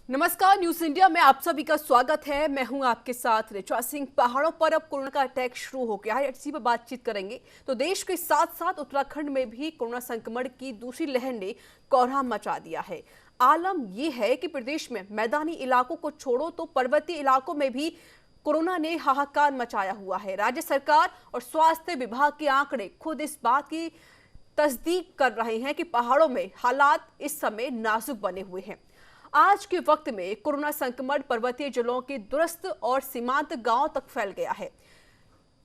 नमस्कार, news India में आप सभी का स्वागत है। मैं हूं आपके साथ ऋचा सिंह। पहाड़ों पर अब कोरोना का अटैक शुरू हो गया है, इसी पर बातचीत करेंगे। तो देश के साथ साथ उत्तराखंड में भी कोरोना संक्रमण की दूसरी लहर ने कोहराम मचा दिया है। आलम यह है कि प्रदेश में मैदानी इलाकों को छोड़ो तो पर्वतीय इलाकों में भी कोरोना ने हाहाकार मचाया हुआ है। राज्य सरकार और स्वास्थ्य विभाग के आंकड़े खुद इस बात की तस्दीक कर रहे हैं कि पहाड़ों में हालात इस समय नाजुक बने हुए हैं। आज के वक्त में कोरोना संक्रमण पर्वतीय जिलों के दूरस्थ और सीमांत गांव तक फैल गया है।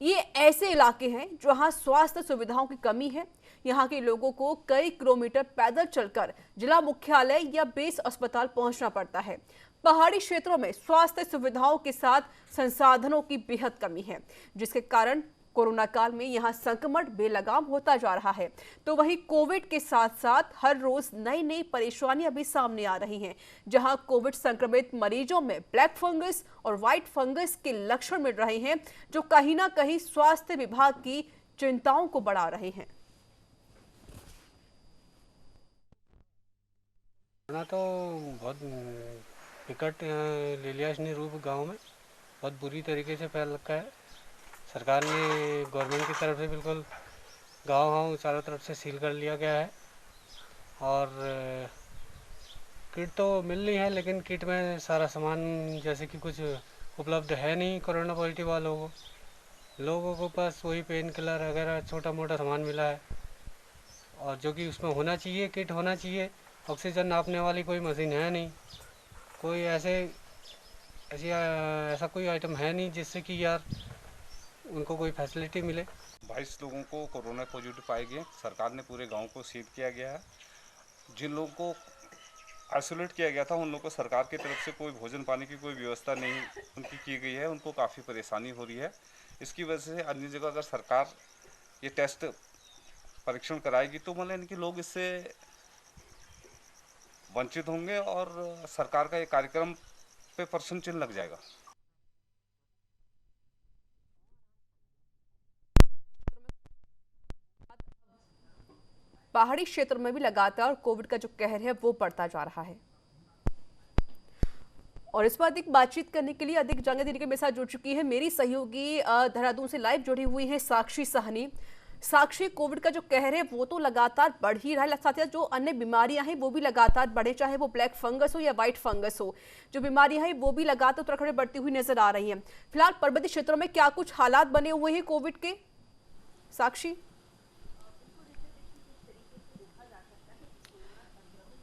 ये ऐसे इलाके हैं जहां स्वास्थ्य सुविधाओं की कमी है। यहां के लोगों को कई किलोमीटर पैदल चलकर जिला मुख्यालय या बेस अस्पताल पहुंचना पड़ता है। पहाड़ी क्षेत्रों में स्वास्थ्य सुविधाओं के साथ संसाधनों की बेहद कमी है, जिसके कारण कोरोना काल में यहां संक्रमण बेलगाम होता जा रहा है। तो वहीं कोविड के साथ साथ हर रोज नई नई परेशानियां भी सामने आ रही हैं, जहां कोविड संक्रमित मरीजों में ब्लैक फंगस और व्हाइट फंगस के लक्षण मिल रहे हैं, जो कहीं ना कहीं स्वास्थ्य विभाग की चिंताओं को बढ़ा रहे हैं। कोरोना तो बहुत विकट ले लिया इसने रूप। गांव में बहुत बुरी तरीके से फैल रखा है। सरकार ने गवर्नमेंट की तरफ से बिल्कुल गांव चारों तरफ से सील कर लिया गया है। और किट तो मिल रही है, लेकिन किट में सारा सामान जैसे कि कुछ उपलब्ध है नहीं। कोरोना पॉजिटिव वालों को लोगों को पास वही पेन किलर वगैरह छोटा मोटा सामान मिला है, और जो कि उसमें होना चाहिए, किट होना चाहिए। ऑक्सीजन नापने वाली कोई मशीन है नहीं, कोई ऐसा कोई आइटम है नहीं जिससे कि यार उनको कोई फैसिलिटी मिले। 22 लोगों को कोरोना पॉजिटिव पाए गए। सरकार ने पूरे गांव को सील किया गया है। जिन लोगों को आइसोलेट किया गया था, उन लोगों को सरकार की तरफ से कोई भोजन पानी की कोई व्यवस्था नहीं उनकी की गई है। उनको काफ़ी परेशानी हो रही है। इसकी वजह से अन्य जगह अगर सरकार ये टेस्ट परीक्षण कराएगी तो मतलब इनके लोग इससे वंचित होंगे और सरकार का ये कार्यक्रम पे प्रश्न चिन्ह लग जाएगा। पहाड़ी क्षेत्र में भी लगातार कोविड का जो कहर है वो बढ़ता जा रहा है। और इस पर अधिक बातचीत करने के लिए अधिक जानकारी देने के मेरे साथ जुड़ चुकी है मेरी सहयोगी देहरादून से लाइव जुड़ी हुई है साक्षी साहनी। साक्षी, कोविड का जो कहर है वो तो लगातार बढ़ ही रहा है, साथ ही जो अन्य बीमारियां हैं वो भी लगातार बढ़े, चाहे वो ब्लैक फंगस हो या व्हाइट फंगस हो। जो बीमारियां हैं वो भी लगातार उत्तराखंड में बढ़ती हुई नजर आ रही हैं। फिलहाल पर्वतीय क्षेत्रों में क्या कुछ हालात बने हुए हैं कोविड के, साक्षी?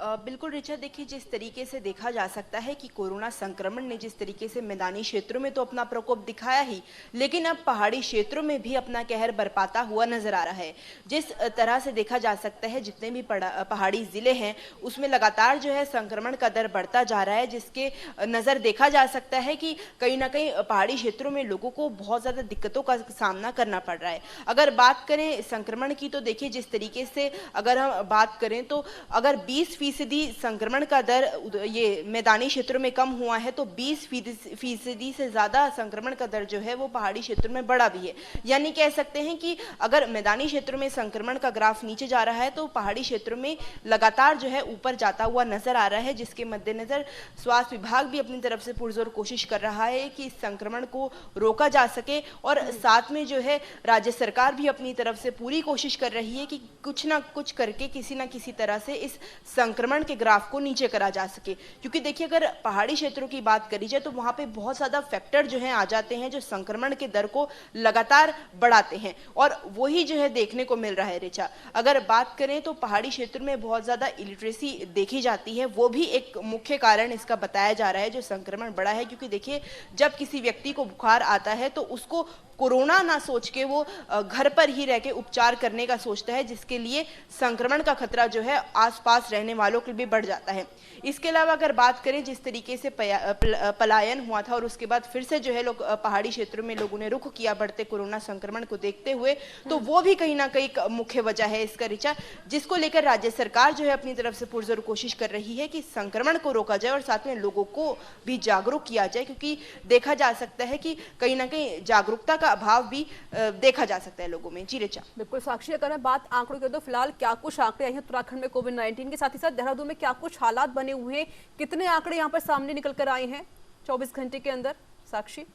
बिल्कुल रिचा, देखिए जिस तरीके से देखा जा सकता है कि कोरोना संक्रमण ने जिस तरीके से मैदानी क्षेत्रों में तो अपना प्रकोप दिखाया ही, लेकिन अब पहाड़ी क्षेत्रों में भी अपना कहर बरपाता हुआ नजर आ रहा है। जिस तरह से देखा जा सकता है जितने भी पहाड़ी जिले हैं उसमें लगातार जो है संक्रमण का दर बढ़ता जा रहा है, जिसके नज़र देखा जा सकता है कि कहीं ना कहीं पहाड़ी क्षेत्रों में लोगों को बहुत ज़्यादा दिक्कतों का सामना करना पड़ रहा है। अगर बात करें संक्रमण की तो देखिए जिस तरीके से अगर हम बात करें तो अगर 20% संक्रमण का दर ये मैदानी क्षेत्रों में कम हुआ है तो 20% से ज्यादा संक्रमण का दर जो है वो पहाड़ी क्षेत्रों में बढ़ा भी है। यानी कह सकते हैं कि अगर मैदानी क्षेत्रों में संक्रमण का ग्राफ नीचे जा रहा है तो पहाड़ी क्षेत्रों में लगातार जो है ऊपर जाता हुआ नजर आ रहा है, जिसके मद्देनजर स्वास्थ्य विभाग भी अपनी तरफ से पुरजोर कोशिश कर रहा है कि इस संक्रमण को रोका जा सके। और साथ में जो है राज्य सरकार भी अपनी तरफ से पूरी कोशिश कर रही है कि कुछ ना कुछ करके किसी ना किसी तरह से इस संक्रमण के ग्राफ को नीचे करा जा सके। क्योंकि देखिए अगर पहाड़ी क्षेत्रों की बात करी जाए तो वहां पे बहुत ज्यादा फैक्टर जो है आ जाते हैं जो संक्रमण के दर को लगातार बढ़ाते हैं, और वही जो है देखने को मिल रहा है। रिचा, अगर बात करें तो पहाड़ी क्षेत्र में बहुत ज्यादा इलिटरेसी देखी जाती है, वो भी एक मुख्य कारण इसका बताया जा रहा है जो संक्रमण बढ़ा है। क्योंकि देखिए जब किसी व्यक्ति को बुखार आता है तो उसको कोरोना ना सोच के वो घर पर ही रह के उपचार करने का सोचता है, जिसके लिए संक्रमण का खतरा जो है आसपास रहने वालों के लिए बढ़ जाता है। इसके अलावा अगर बात करें जिस तरीके से पलायन हुआ था और उसके बाद फिर से जो है लोग पहाड़ी क्षेत्रों में लोगों ने रुख किया बढ़ते कोरोना संक्रमण को देखते हुए, तो वो भी कहीं ना कहीं मुख्य वजह है इसका रिचा, जिसको लेकर राज्य सरकार जो है अपनी तरफ से पुरजोर कोशिश कर रही है कि संक्रमण को रोका जाए और साथ में लोगों को भी जागरूक किया जाए। क्योंकि देखा जा सकता है कि कहीं ना कहीं जागरूकता का अभाव भी देखा जा सकता है लोगों में। जी रिचा। बिल्कुल साक्षी, अगर मैं बात आंकड़ों की तो फिलहाल क्या कुछ आंकड़े आए हैं उत्तराखंड में कोविड-19 के, साथ ही साथ देहरादून में क्या कुछ हालात बने हुए हैं, कितने आंकड़े यहाँ पर सामने निकल कर आए हैं 24 घंटे के अंदर? साक्षी।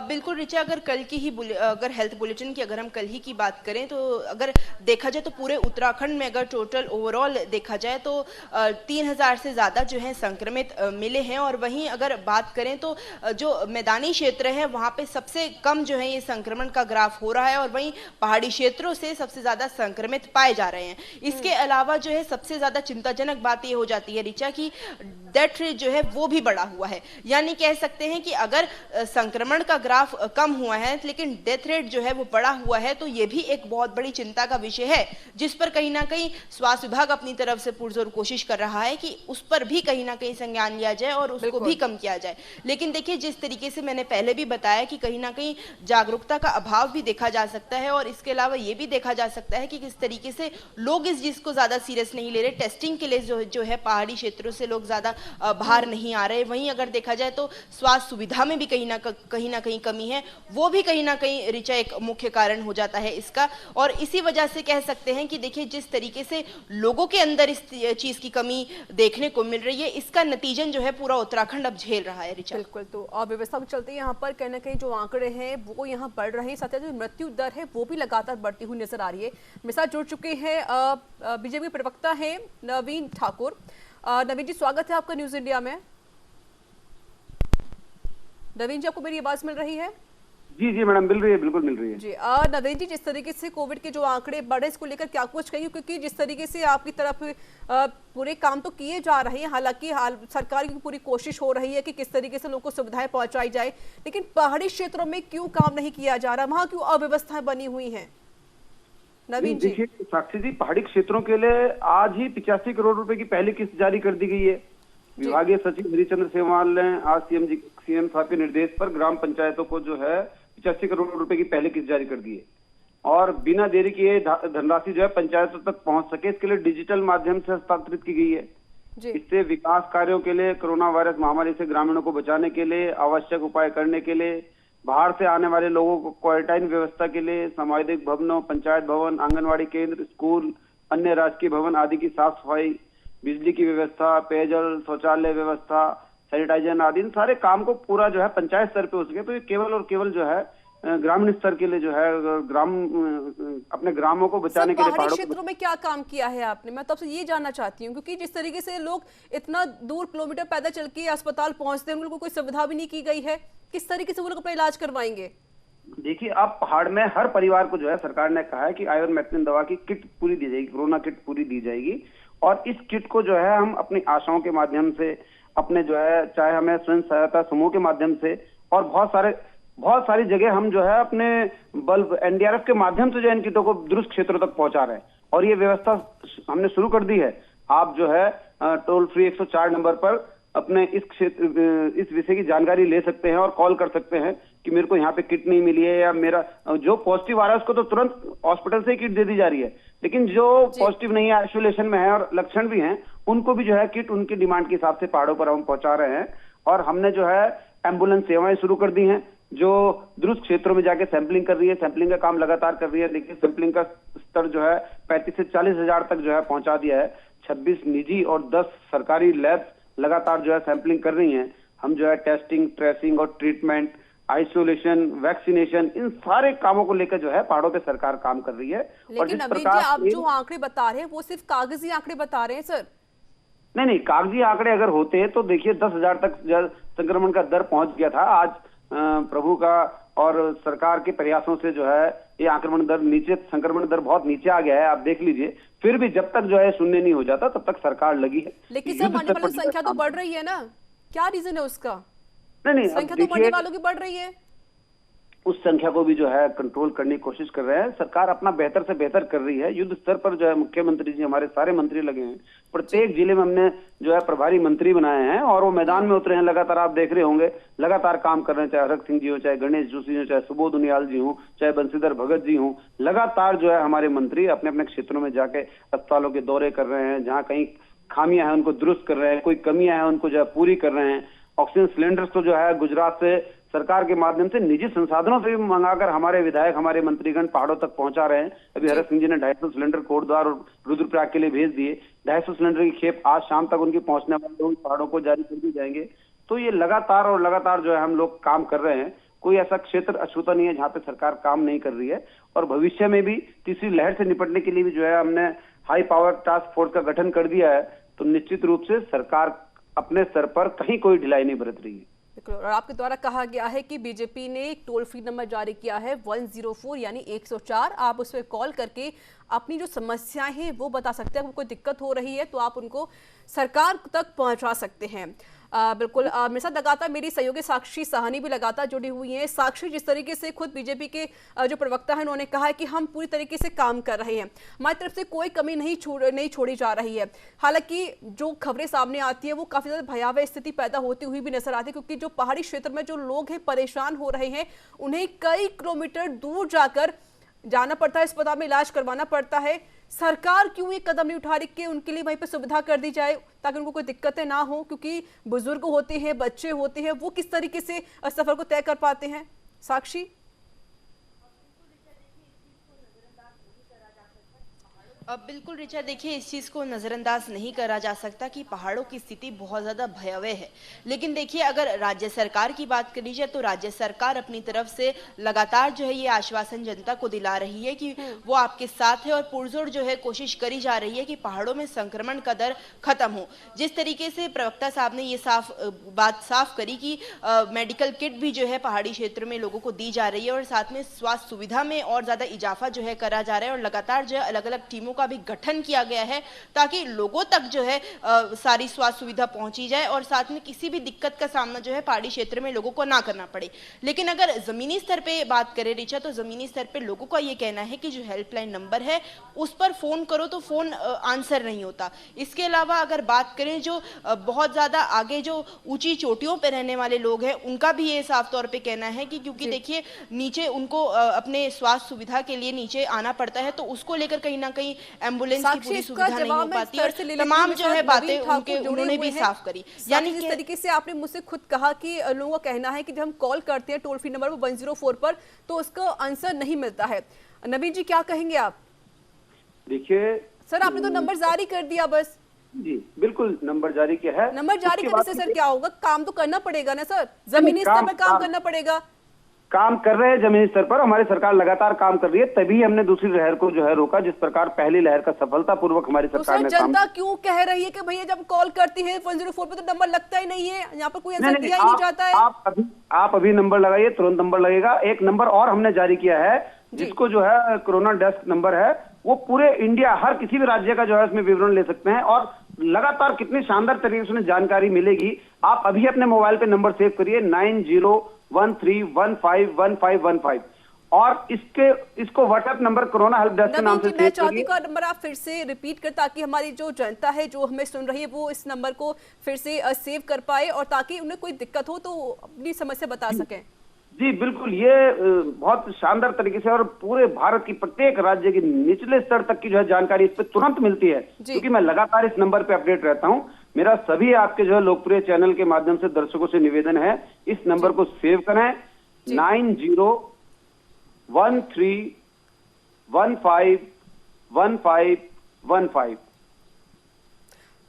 बिल्कुल ऋचा, अगर हेल्थ बुलेटिन की अगर हम कल ही की बात करें तो अगर देखा जाए तो पूरे उत्तराखंड में अगर टोटल ओवरऑल देखा जाए तो 3000 से ज़्यादा जो है संक्रमित मिले हैं। और वहीं अगर बात करें तो जो मैदानी क्षेत्र है वहाँ पे सबसे कम जो है ये संक्रमण का ग्राफ हो रहा है, और वहीं पहाड़ी क्षेत्रों से सबसे ज़्यादा संक्रमित पाए जा रहे हैं। इसके अलावा जो है सबसे ज़्यादा चिंताजनक बात ये हो जाती है ऋचा की डेथ रेट जो है वो भी बढ़ा हुआ है। यानी कह सकते हैं कि अगर संक्रमण का ग्राफ कम हुआ है लेकिन डेथ रेट जो है वो बढ़ा हुआ है, तो ये भी एक बहुत बड़ी चिंता का विषय है, जिस पर कहीं ना कहीं स्वास्थ्य विभाग अपनी तरफ से पुरजोर कोशिश कर रहा है कि उस पर भी कहीं ना कहीं संज्ञान लिया जाए और उसको भी कम किया जाए। लेकिन देखिए, जिस तरीके से मैंने पहले भी बताया कि कहीं ना कहीं जागरूकता का अभाव भी देखा जा सकता है, और इसके अलावा ये भी देखा जा सकता है कि किस तरीके से लोग इस चीज को ज्यादा सीरियस नहीं ले रहे। टेस्टिंग के लिए जो है पहाड़ी क्षेत्रों से लोग ज्यादा बाहर नहीं आ रहे। वहीं अगर देखा जाए तो स्वास्थ्य सुविधा में भी कहीं ना कहीं कमी है, वो भी कहीं ना कहीं ऋचा एक मुख्य कारण हो जाता है इसका। और इसी वजह से कह सकते हैं कि देखिए, जिस तरीके से लोगों के अंदर इस चीज की कमी देखने को मिल रही है, इसका नतीजन जो है पूरा उत्तराखंड अब झेल रहा है ऋचा। बिल्कुल। तो अव्यवस्था में चलते यहाँ पर कहीं ना कहीं जो आंकड़े हैं वो यहाँ बढ़ रहे हैं, साथ ही जो मृत्यु दर है वो भी लगातार बढ़ती हुई नजर आ रही है। मेरे साथ जुड़ चुके हैं बीजेपी प्रवक्ता है नवीन ठाकुर। नवीन जी, स्वागत है आपका न्यूज इंडिया में। नवीन जी, आपको मेरी आवाज मिल रही है? जी जी मैडम, मिल रही है, बिल्कुल मिल रही है जी। नवीन जी, जिस तरीके से कोविड के जो आंकड़े बढ़े, इसको लेकर क्या कुछ कहिए, क्योंकि जिस तरीके से आपकी तरफ पूरे काम तो किए जा रहे हैं, हालांकि सरकार की पूरी कोशिश हो रही है कि किस तरीके से लोगों को सुविधाएं पहुंचाई जाए, लेकिन पहाड़ी क्षेत्रों में क्यों काम नहीं किया जा रहा, वहां क्यों अव्यवस्थाएं बनी हुई हैं? नवीन जी। देखिए साक्षी जी, पहाड़ी क्षेत्रों के लिए आज ही 85 करोड़ रुपए की पहली किस्त जारी कर दी गई है। विभागीय सचिव हरिचंद्र सेमवाल ने आज सीएम साहब के निर्देश पर ग्राम पंचायतों को जो है 85 करोड़ रुपए की पहली किस्त जारी कर दी है, और बिना देरी किए धनराशि जो है पंचायतों तक पहुंच सके इसके लिए डिजिटल माध्यम से हस्तांतरित की गई है। इससे विकास कार्यों के लिए, कोरोना वायरस महामारी से ग्रामीणों को बचाने के लिए, आवश्यक उपाय करने के लिए, बाहर से आने वाले लोगों को क्वारंटाइन व्यवस्था के लिए सामुदायिक भवनों, पंचायत भवन, आंगनवाड़ी केंद्र, स्कूल, अन्य राजकीय भवन आदि की साफ सफाई, बिजली की व्यवस्था, पेयजल, शौचालय व्यवस्था, सैनिटाइजेशन आदि, इन सारे काम को पूरा जो है पंचायत स्तर पे हो सके, तो ये केवल और केवल जो है ग्रामीण स्तर के लिए जो है अपने ग्रामों को बचाने के लिए पहाड़ी क्षेत्रों में क्या काम किया है आपने? मैं तो आपसे ये जानना चाहती हूँ, क्योंकि जिस तरीके से लोग इतना दूर किलोमीटर पैदल चल के अस्पताल पहुंचते हैं, उनको कोई सुविधा भी नहीं की गई है, किस तरीके से वो लोग अपना इलाज करवाएंगे? देखिए, आप पहाड़ में हर परिवार को जो है सरकार ने कहा है कि आयुर्वेद दवा की किट पूरी दी जाएगी, कोरोना किट पूरी दी जाएगी, और इस किट को जो है हम अपनी आशाओं के माध्यम से, अपने जो है चाहे हमें स्वयं सहायता समूह के माध्यम से, और बहुत सारी जगह हम जो है अपने बल्ब एनडीआरएफ के माध्यम से जो इन किटों को दुरुस्त क्षेत्रों तक पहुंचा रहे हैं, और ये व्यवस्था हमने शुरू कर दी है। आप जो है टोल फ्री 104 नंबर पर अपने इस विषय की जानकारी ले सकते हैं और कॉल कर सकते हैं कि मेरे को यहाँ पे किट नहीं मिली है, या मेरा जो पॉजिटिव आ रहा है उसको तो तुरंत हॉस्पिटल से ही किट दे दी जा रही है, लेकिन जो पॉजिटिव नहीं है, आइसोलेशन में है और लक्षण भी हैं, उनको भी जो है किट उनकी डिमांड के हिसाब से पहाड़ों पर हम पहुंचा रहे हैं। और हमने जो है एम्बुलेंस सेवाएं शुरू कर दी हैं, जो दुरुस्त क्षेत्रों में जाके सैंपलिंग कर रही है, सैंपलिंग का काम लगातार कर रही है। देखिए, सैंपलिंग का स्तर जो है 35 से 40 हजार तक जो है पहुंचा दिया है। 26 निजी और 10 सरकारी लैब लगातार जो है सैंपलिंग कर रही हैं। हम जो है टेस्टिंग, ट्रेसिंग और ट्रीटमेंट, आइसोलेशन, वैक्सीनेशन, इन सारे कामों को लेकर जो है पहाड़ों पे सरकार काम कर रही है। लेकिन जिस प्रकार आप जो आंकड़े बता रहे हैं वो सिर्फ कागजी आंकड़े बता रहे हैं सर। नहीं, कागजी आंकड़े अगर होते तो देखिए 10,000 तक संक्रमण का दर पहुंच गया था। आज प्रभु का और सरकार के प्रयासों से जो है ये संक्रमण दर बहुत नीचे आ गया है, आप देख लीजिए। फिर भी जब तक जो है शून्य नहीं हो जाता तब तक सरकार लगी है। लेकिन सर, मरने वालों की संख्या तो बढ़ रही है ना, क्या रीजन है उसका? नहीं, संख्या तो मरने वालों की बढ़ रही है, उस संख्या को भी जो है कंट्रोल करने की कोशिश कर रहे हैं। सरकार अपना बेहतर से बेहतर कर रही है। युद्ध स्तर पर जो है मुख्यमंत्री जी, हमारे सारे मंत्री लगे हैं। प्रत्येक जिले में हमने जो है प्रभारी मंत्री बनाए हैं और वो मैदान में उतरे हैं। लगातार आप देख रहे होंगे, लगातार काम कर रहे हैं, चाहे हरक सिंह जी हो, चाहे गणेश जोशी हो, चाहे सुबोध उनियाल जी हो, चाहे बंशीधर भगत जी हो। लगातार जो है हमारे मंत्री अपने अपने क्षेत्रों में जाके अस्पतालों के दौरे कर रहे हैं। जहाँ कहीं खामियां हैं उनको दुरुस्त कर रहे हैं, कोई कमियां हैं उनको जो है पूरी कर रहे हैं। ऑक्सीजन सिलेंडर्स तो जो है गुजरात से सरकार के माध्यम से निजी संसाधनों से भी मंगाकर हमारे विधायक, हमारे मंत्रीगण पहाड़ों तक पहुंचा रहे हैं। अभी हरक सिंह जी ने 250 सिलेंडर कोटद्वार और रुद्रप्रयाग के लिए भेज दिए। 250 सिलेंडर की खेप आज शाम तक उनकी पहुंचने वाले उन पहाड़ों को जारी कर दी जाएंगे। तो ये लगातार जो है हम लोग काम कर रहे हैं। कोई ऐसा क्षेत्र अछूता नहीं है जहाँ पे सरकार काम नहीं कर रही है। और भविष्य में भी तीसरी लहर से निपटने के लिए भी जो है हमने हाई पावर टास्क फोर्स का गठन कर दिया है। तो निश्चित रूप से सरकार अपने स्तर पर कहीं कोई ढिलाई नहीं बरत रही है। और आपके द्वारा कहा गया है कि बीजेपी ने एक टोल फ्री नंबर जारी किया है 104 यानी 104। आप उस पर कॉल करके अपनी जो समस्याएं हैं वो बता सकते हैं। कोई दिक्कत हो रही है तो आप उनको सरकार तक पहुंचा सकते हैं। बिल्कुल मेरे साथ लगातार मेरी सहयोगी साक्षी साहनी भी लगातार जुड़ी हुई हैं। साक्षी, जिस तरीके से खुद बीजेपी के जो प्रवक्ता है उन्होंने कहा है कि हम पूरी तरीके से काम कर रहे हैं, हमारी तरफ से कोई कमी नहीं छोड़ी जा रही है। हालांकि जो खबरें सामने आती है वो काफी ज्यादा भयावह स्थिति पैदा होती हुई भी नजर आती है, क्योंकि जो पहाड़ी क्षेत्र में जो लोग हैं परेशान हो रहे हैं, उन्हें कई किलोमीटर दूर जाकर जाना पड़ता है, अस्पताल में इलाज करवाना पड़ता है। सरकार क्यों ये कदम नहीं उठा रही कि उनके लिए वहीं पे सुविधा कर दी जाए ताकि उनको कोई दिक्कतें ना हो, क्योंकि बुजुर्ग होते हैं, बच्चे होते हैं, वो किस तरीके से सफर को तय कर पाते हैं। साक्षी, बिल्कुल रिचा, देखिए इस चीज़ को नज़रअंदाज नहीं करा जा सकता कि पहाड़ों की स्थिति बहुत ज़्यादा भयावह है। लेकिन देखिए अगर राज्य सरकार की बात करी जाए तो राज्य सरकार अपनी तरफ से लगातार जो है ये आश्वासन जनता को दिला रही है कि वो आपके साथ है और पुरजोर जो है कोशिश करी जा रही है कि पहाड़ों में संक्रमण का दर खत्म हो। जिस तरीके से प्रवक्ता साहब ने ये बात साफ करी कि मेडिकल किट भी जो है पहाड़ी क्षेत्र में लोगों को दी जा रही है और साथ में स्वास्थ्य सुविधा में और ज़्यादा इजाफा जो है करा जा रहा है और लगातार जो है अलग अलग टीमों का भी गठन किया गया है ताकि लोगों तक जो है सारी स्वास्थ्य सुविधा पहुंची जाए और साथ में किसी भी दिक्कत का सामना जो है पहाड़ी क्षेत्र में लोगों को ना करना पड़े। लेकिन अगर जमीनी स्तर पे बात करें रिचा, तो जमीनी स्तर पे लोगों का ये कहना है कि जो हेल्पलाइन नंबर है उस पर फोन करो तो फोन आंसर नहीं होता। इसके अलावा अगर बात करें जो बहुत ज्यादा आगे जो ऊंची चोटियों पर रहने वाले लोग हैं उनका भी ये साफ तौर पर कहना है कि क्योंकि देखिए नीचे उनको अपने स्वास्थ्य सुविधा के लिए नीचे आना पड़ता है, तो उसको लेकर कहीं ना कहीं एम्बुलेंस की पूरी सुविधा नहीं हो पाती और तमाम जो है बातें उन्होंने भी साफ करी। यानी जिस तरीके से आपने मुझसे खुद कहा कि लोगों का कहना है कि जब हम कॉल करते हैं टोल फ्री नंबर 104 पर तो उसका आंसर नहीं मिलता है। नवीन जी क्या कहेंगे आप? देखिए सर, आपने तो नंबर जारी कर दिया, बस जी बिल्कुल नंबर जारी किया है। नंबर जारी करने से सर क्या होगा? काम तो करना पड़ेगा ना सर, जमीनी स्तर पर काम करना पड़ेगा। काम कर रहे हैं जमीनी स्तर पर, हमारी सरकार लगातार काम कर रही है, तभी हमने दूसरी लहर को जो है रोका जिस प्रकार पहली लहर का सफलतापूर्वक हमारी सरकार ने काम। जनता क्यों कह रही है कि भैया जब कॉल करती है 104 पे तो नंबर लगता ही नहीं है, यहाँ पर कोई आंसर दिया ही नहीं जाता है। आप अभी नंबर लगाइए, तुरंत नंबर लगेगा। एक नंबर और हमने जारी किया है जिसको जो है कोरोना डेस्क नंबर है, वो पूरे इंडिया हर किसी भी राज्य का जो है उसमें विवरण ले सकते हैं और लगातार कितनी शानदार तरीके से उन्हें जानकारी मिलेगी। आप अभी अपने मोबाइल पे नंबर सेव करिए 9013151515 और इसको WhatsApp number corona help desk के नाम से सेव करिए। नंबर आप फिर से रिपीट कर ताकि हमारी जो जनता है जो हमें सुन रही है वो इस नंबर को फिर से सेव कर पाए और ताकि उन्हें कोई दिक्कत हो तो अपनी समस्या बता सकें। जी बिल्कुल, ये बहुत शानदार तरीके से और पूरे भारत की प्रत्येक राज्य की निचले स्तर तक की जो है जानकारी इस पे तुरंत मिलती है, क्योंकि मैं लगातार इस नंबर पे अपडेट रहता हूं। मेरा सभी आपके जो है लोकप्रिय चैनल के माध्यम से दर्शकों से निवेदन है, इस नंबर को सेव करें 9013151515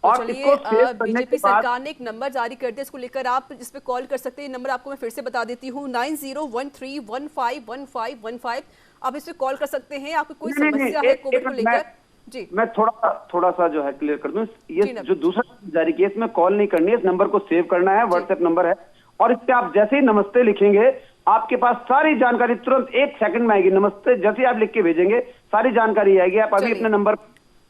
और चलिए बीजेपी सरकार ने एक नंबर जारी कर दिया, इसको लेकर आप इस पे कॉल कर सकते हैं। नंबर आपको मैं फिर से बता देती हूँ 9013151515। आप इस पे कॉल कर सकते हैं, आपको कोई समस्या है कोविड को लेकर। जी मैं थोड़ा सा जो है क्लियर कर दूं, ये जो दूसरा जारी किया इसमें कॉल नहीं करनी है, इस नंबर को सेव करना है, व्हाट्सएप नंबर है और इस पे आप जैसे ही नमस्ते लिखेंगे आपके पास सारी जानकारी तुरंत 1 सेकंड में आएगी। नमस्ते जैसे आप लिख के भेजेंगे सारी जानकारी आएगी। आप अभी अपने नंबर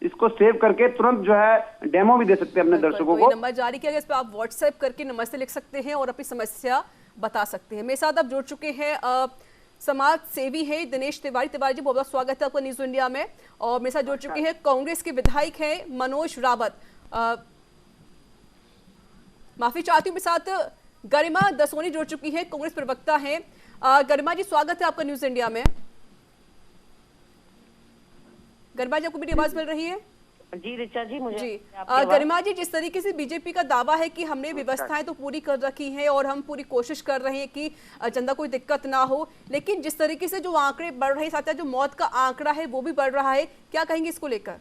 इसको सेव करके तुरंत जो है डेमो भी दे सकते हैं अपने दर्शकों को। नंबर जारी किया गया, इस पे आप व्हाट्सएप करके नमस्ते लिख सकते हैं और अपनी समस्या बता सकते हैं। मेरे साथ आप जुड़ चुके हैं समाज सेवी है दिनेश तिवारी। तिवारी जी बहुत बहुत स्वागत है आपका न्यूज इंडिया में। और मेरे साथ जुड़ चुके हैं कांग्रेस के विधायक हैं मनोज रावत। माफी चाहती हूँ, मेरे साथ गरिमा दसोनी जुड़ चुकी है, कांग्रेस प्रवक्ता है। गरिमा जी स्वागत है आपका न्यूज इंडिया में। गरिमा जी आपको मेरी आवाज मिल रही है? जी ऋचा जी, मुझे जी आपकी आवाज़- गरिमा जी, जिस तरीके से बीजेपी का दावा है कि हमने व्यवस्थाएं तो पूरी कर रखी हैं और हम पूरी कोशिश कर रहे हैं कि जनता कोई दिक्कत ना हो, लेकिन जिस तरीके से जो आंकड़े बढ़ रहे हैं, साथ ही जो मौत का आंकड़ा है वो भी बढ़ रहा है, क्या कहेंगे इसको लेकर?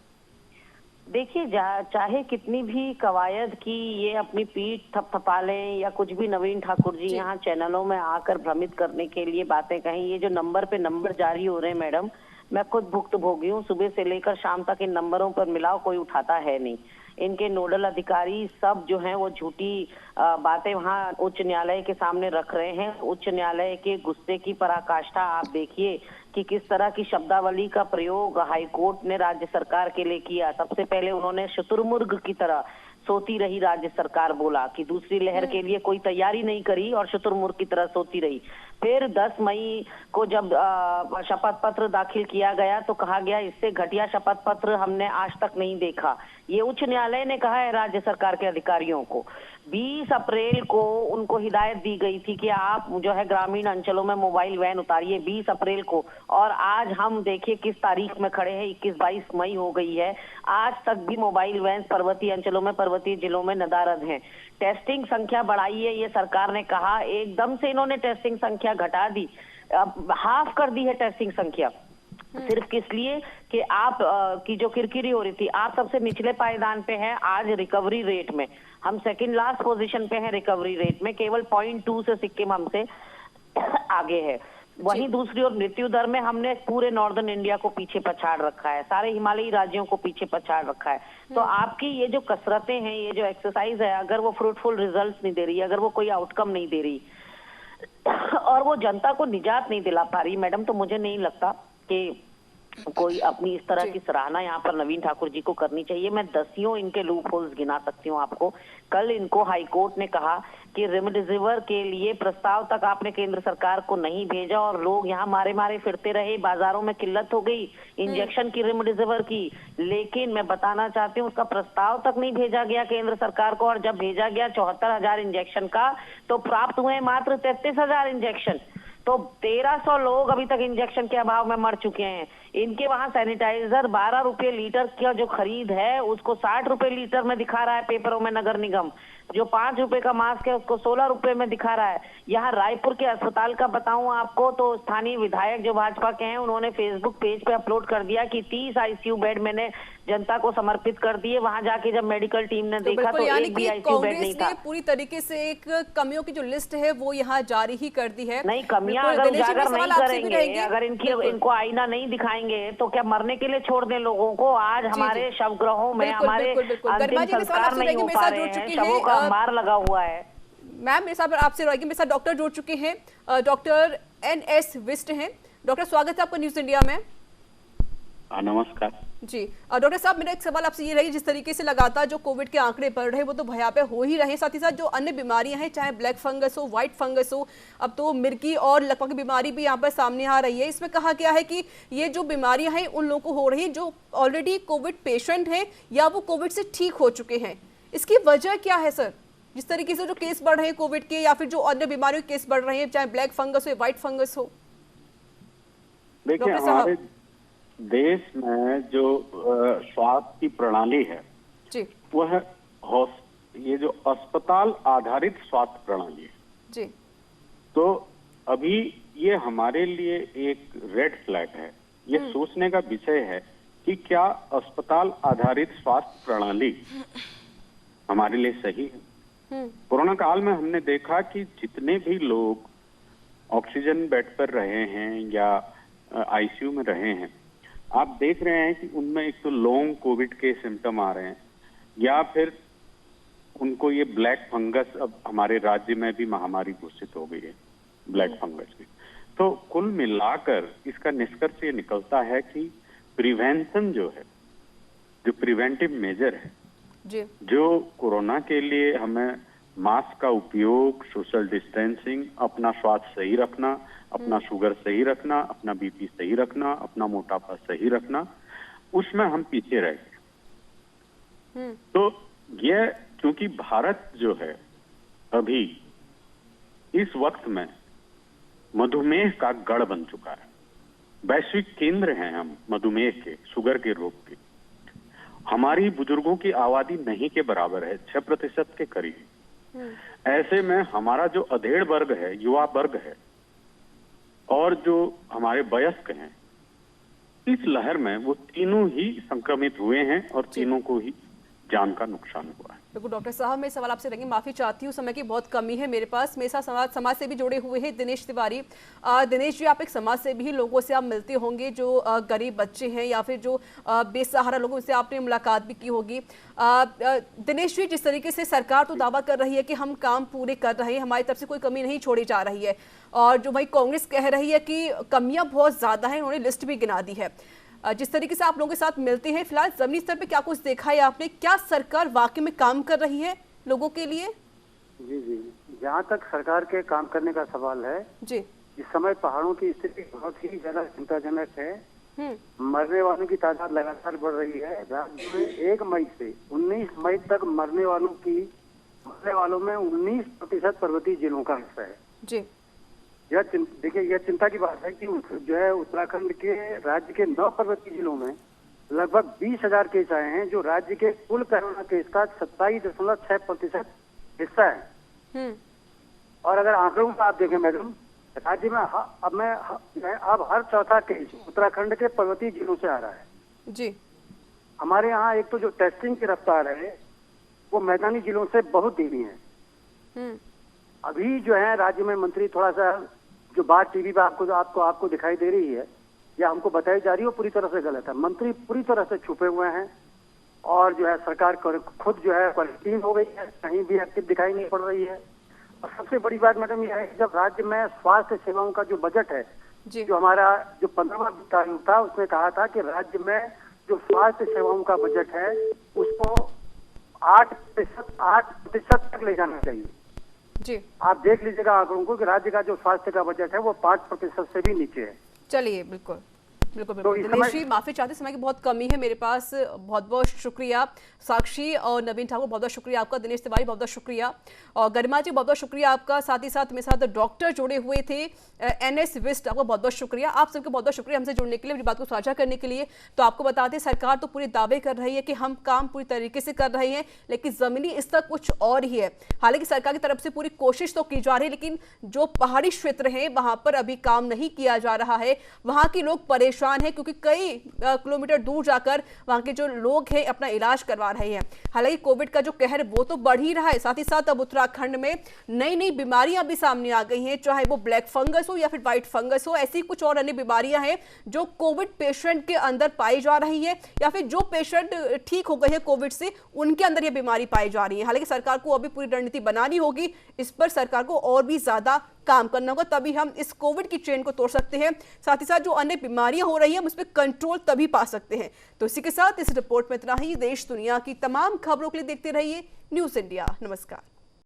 देखिए, चाहे कितनी भी कवायद की ये अपनी पीठ थपथपा लें या कुछ भी नवीन ठाकुर जी यहाँ चैनलों में आकर भ्रमित करने के लिए बातें कहें, ये जो नंबर पे नंबर जारी हो रहे हैं मैडम, मैं खुद भुक्तभोगी हूँ। सुबह से लेकर शाम तक इन नंबरों पर मिलाओ, कोई उठाता है नहीं। इनके नोडल अधिकारी सब जो हैं वो झूठी बातें वहाँ उच्च न्यायालय के सामने रख रहे हैं। उच्च न्यायालय के गुस्से की पराकाष्ठा आप देखिए कि किस तरह की शब्दावली का प्रयोग हाईकोर्ट ने राज्य सरकार के लिए किया। सबसे पहले उन्होंने शुतुरमुर्ग की तरह सोती रही राज्य सरकार बोला कि दूसरी लहर के लिए कोई तैयारी नहीं करी और शुतुरमुर्ग की तरह सोती रही। फिर 10 मई को जब शपथ पत्र दाखिल किया गया तो कहा गया इससे घटिया शपथ पत्र हमने आज तक नहीं देखा। ये उच्च न्यायालय ने कहा है राज्य सरकार के अधिकारियों को। 20 अप्रैल को उनको हिदायत दी गई थी कि आप जो है ग्रामीण अंचलों में मोबाइल वैन उतारिए, 20 अप्रैल को। और आज हम देखिए किस तारीख में खड़े हैं, 21-22 मई हो गई है, आज तक भी मोबाइल वैन पर्वतीय अंचलों में, पर्वतीय जिलों में नदारद हैं। टेस्टिंग संख्या बढ़ाइए ये सरकार ने कहा, एकदम से इन्होंने टेस्टिंग संख्या घटा दी, अब हाफ कर दी है टेस्टिंग संख्या। सिर्फ किस लिए कि आप की जो किरकिरी हो रही थी, आप सबसे निचले पायदान पे हैं आज रिकवरी रेट में, हम सेकंड लास्ट पोजीशन पे हैं रिकवरी रेट में, केवल 0.2 से सिक्किम हमसे आगे है। वहीं दूसरी ओर मृत्यु दर में हमने पूरे नॉर्दर्न इंडिया को पीछे पछाड़ रखा है, सारे हिमालयी राज्यों को पीछे पछाड़ रखा है। तो आपकी ये जो कसरतें हैं, ये जो एक्सरसाइज है, अगर वो फ्रूटफुल रिजल्ट्स नहीं दे रही, अगर वो कोई आउटकम नहीं दे रही और वो जनता को निजात नहीं दिला पा रही मैडम, तो मुझे नहीं लगता कि कोई अपनी इस तरह की सराहना यहाँ पर नवीन ठाकुर जी को करनी चाहिए। मैं दसियों इनके लूप होल्स गिना सकती हूँ आपको। कल इनको हाईकोर्ट ने कहा कि रेमडेसिविर के लिए प्रस्ताव तक आपने केंद्र सरकार को नहीं भेजा और लोग यहाँ मारे मारे फिरते रहे, बाजारों में किल्लत हो गई इंजेक्शन की, रेमडेसिविर की। लेकिन मैं बताना चाहती हूँ उसका प्रस्ताव तक नहीं भेजा गया केंद्र सरकार को, और जब भेजा गया 74,000 इंजेक्शन का, तो प्राप्त हुए मात्र 33,000 इंजेक्शन। तो 1300 लोग अभी तक इंजेक्शन के अभाव में मर चुके हैं। इनके वहां सैनिटाइजर 12 रुपए लीटर का जो खरीद है उसको 60 रुपए लीटर में दिखा रहा है पेपरों में नगर निगम। जो 5 रुपए का मास्क है उसको 16 रुपए में दिखा रहा है। यहाँ रायपुर के अस्पताल का बताऊं आपको तो स्थानीय विधायक जो भाजपा के हैं उन्होंने फेसबुक पेज पे अपलोड कर दिया कि 30 आईसीयू बेड मैंने जनता को समर्पित कर दिए। वहां जाके जब मेडिकल टीम ने देखा तो एक भी आईसीयू बेड नहीं था। पूरी तरीके से एक कमियों की जो लिस्ट है वो यहाँ जारी ही कर दी है। नहीं, कमियां अगर उजागर नहीं करेंगे, अगर इनको आईना नहीं दिखाएंगे तो क्या मरने के लिए छोड़ दें लोगों को? आज हमारे शवगृहों में हमारे अंतिम संस्कार नहीं हो पा रहे हैं, शवों का अंबार लगा हुआ है। मैम मेरे साथ आपसे रहेगी, मेरे साथ डॉक्टर जुड़ चुके हैं, डॉक्टर NS विष्ट हैं। डॉक्टर स्वागत है आपका न्यूज इंडिया में। नमस्कार जी डॉक्टर साहब, मेरा एक सवाल आपसे ये रही, जिस तरीके से लगातार जो कोविड के आंकड़े बढ़ रहे हैं वो तो भयावह हो ही रहे हैं, साथ ही साथ जो अन्य बीमारियां हैं, चाहे ब्लैक फंगस हो, व्हाइट फंगस हो, अब तो मिर्गी और लकवा की बीमारी भी यहाँ पर सामने आ रही है। इसमें कहा गया है कि ये जो बीमारियां हैं उन लोगों को हो रही है जो ऑलरेडी कोविड पेशेंट हैं या वो कोविड से ठीक हो चुके हैं। इसकी वजह क्या है सर? जिस तरीके से जो केस बढ़ रहे हैं कोविड के या फिर जो अन्य बीमारियों के केस बढ़ रहे हैं, चाहे ब्लैक फंगस हो, व्हाइट फंगस हो। देखिए, हमारे देश में जो स्वास्थ्य की प्रणाली है जी, वह ये जो अस्पताल आधारित स्वास्थ्य प्रणाली है जी, तो अभी ये हमारे लिए एक रेड फ्लैग है। ये सोचने का विषय है कि क्या अस्पताल आधारित स्वास्थ्य प्रणाली हमारे लिए सही है। कोरोना काल में हमने देखा कि जितने भी लोग ऑक्सीजन बेड पर रहे हैं या आईसीयू में रहे हैं, आप देख रहे हैं कि उनमें एक तो लॉन्ग कोविड के सिम्टम आ रहे हैं या फिर उनको ये ब्लैक फंगस, अब हमारे राज्य में भी महामारी घोषित हो गई है ब्लैक फंगस की। तो कुल मिलाकर इसका निष्कर्ष ये निकलता है कि प्रिवेंशन जो है, जो प्रिवेंटिव मेजर है जी, जो कोरोना के लिए हमें मास्क का उपयोग, सोशल डिस्टेंसिंग, अपना स्वास्थ्य सही रखना, अपना शुगर सही रखना, अपना बीपी सही रखना, अपना मोटापा सही रखना, उसमें हम पीछे रह गए। तो ये क्योंकि भारत जो है अभी इस वक्त में मधुमेह का गढ़ बन चुका है, वैश्विक केंद्र हैं हम मधुमेह के, शुगर के रोग के, हमारी बुजुर्गों की आबादी नहीं के बराबर है, 6% के करीब। ऐसे में हमारा जो अधेड़ वर्ग है, युवा वर्ग है, और जो हमारे वयस्क हैं, इस लहर में वो तीनों ही संक्रमित हुए हैं और तीनों को ही जान का नुकसान हुआ है। बिल्कुल डॉक्टर साहब, मैं सवाल आपसे रहेंगे, माफी चाहती हूँ, समय की बहुत कमी है मेरे पास। मेरे साथ समाज से भी जुड़े हुए हैं दिनेश तिवारी। दिनेश जी, आप एक समाज से भी लोगों से आप मिलते होंगे जो गरीब बच्चे हैं या फिर जो बेसहारा लोगों से आपने मुलाकात भी की होगी। दिनेश जी, जिस तरीके से सरकार तो दावा कर रही है कि हम काम पूरे कर रहे हैं, हमारी तरफ से कोई कमी नहीं छोड़ी जा रही है, और जो भाई कांग्रेस कह रही है कि कमियां बहुत ज्यादा हैं, उन्होंने लिस्ट भी गिना दी है। जिस तरीके से आप लोगों के साथ मिलते हैं, फिलहाल जमीनी स्तर पे क्या कुछ देखा है आपने? क्या सरकार वाकई में काम कर रही है लोगों के लिए? जी जी, जहाँ तक सरकार के काम करने का सवाल है जी, इस समय पहाड़ों की स्थिति बहुत ही ज्यादा चिंताजनक है। मरने वालों की तादाद लगातार बढ़ रही है। राज्य में 1 मई से 19 मई तक मरने वालों में 19% पर्वतीय जिलों का हिस्सा है। जी, देखिए, यह चिंता की बात है कि जो है उत्तराखंड के राज्य के 9 पर्वतीय जिलों में लगभग 20,000 केस आए हैं, जो राज्य के कुल कोरोना केस का 27.6% हिस्सा है। और अगर आंकड़ों को आप देखें मैडम, राज्य में अब हर चौथा केस उत्तराखंड के पर्वतीय जिलों से आ रहा है। जी, हमारे यहाँ एक तो जो टेस्टिंग की रफ्तार है वो मैदानी जिलों से बहुत धीमी है। अभी जो है राज्य में मंत्री थोड़ा सा, जो बात टीवी पे आपको दिखाई दे रही है या हमको बताई जा रही है, वो पूरी तरह से गलत है। मंत्री पूरी तरह से छुपे हुए हैं और जो है सरकार खुद जो है क्वारंटीन हो गई है, कहीं भी एक्टिव दिखाई नहीं पड़ रही है। और सबसे बड़ी बात मैडम यह है कि जब राज्य में स्वास्थ्य सेवाओं का जो बजट है, जो हमारा जो 15वां वित्त आयोग था, उसने कहा था कि राज्य में जो स्वास्थ्य सेवाओं का बजट है उसको 8% तक ले जाना चाहिए। जी, आप देख लीजिएगा आंकड़ों को कि राज्य का जो स्वास्थ्य का बजट है वो 5% से भी नीचे है। चलिए, बिल्कुल बिल्कुल बिल्कुल। दिनेश जी, माफी चाहते, समय की बहुत कमी है मेरे पास। बहुत बहुत शुक्रिया साक्षी और नवीन ठाकुर, बहुत बहुत शुक्रिया आपका। दिनेश तिवारी, बहुत बहुत शुक्रिया। और गरिमा जी, बहुत बहुत शुक्रिया आपका। साथ ही साथ मेरे साथ डॉक्टर जुड़े हुए थे, NS विस्ट, आपका बहुत बहुत शुक्रिया। आप सबके बहुत बहुत शुक्रिया हमसे जुड़ने के लिए, मेरी बात को साझा करने के लिए। तो आपको बता दें, सरकार तो पूरे दावे कर रही है कि हम काम पूरी तरीके से कर रहे हैं, लेकिन जमीनी स्तर कुछ और ही है। हालांकि सरकार की तरफ से पूरी कोशिश तो की जा रही है, लेकिन जो पहाड़ी क्षेत्र है वहां पर अभी काम नहीं किया जा रहा है। वहां के लोग परेशान है क्योंकि कई किलोमीटर दूर जाकर वहां के जो लोग हैं अपना इलाज करवा रहे हैं। हालांकि कोविड का जो कहर वो तो बढ़ ही रहा है, साथ ही साथ अब उत्तराखंड में नई नई बीमारियां भी सामने आ गई हैं, चाहे वो ब्लैक फंगस हो या फिर व्हाइट फंगस हो। ऐसी कुछ और अन्य बीमारियां हैं जो कोविड पेशेंट के अंदर पाई जा रही है, या फिर जो पेशेंट ठीक हो गए हैं कोविड से उनके अंदर यह बीमारी पाई जा रही है। हालांकि सरकार को अभी पूरी रणनीति बनानी होगी, इस पर सरकार को और भी ज्यादा काम करना होगा, तभी हम इस कोविड की चेन को तोड़ सकते हैं। साथ ही साथ जो अन्य बीमारियां हो रही हैं हम उस पर कंट्रोल तभी पा सकते हैं। तो इसी के साथ इस रिपोर्ट में इतना ही। देश दुनिया की तमाम खबरों के लिए देखते रहिए न्यूज़ इंडिया। नमस्कार।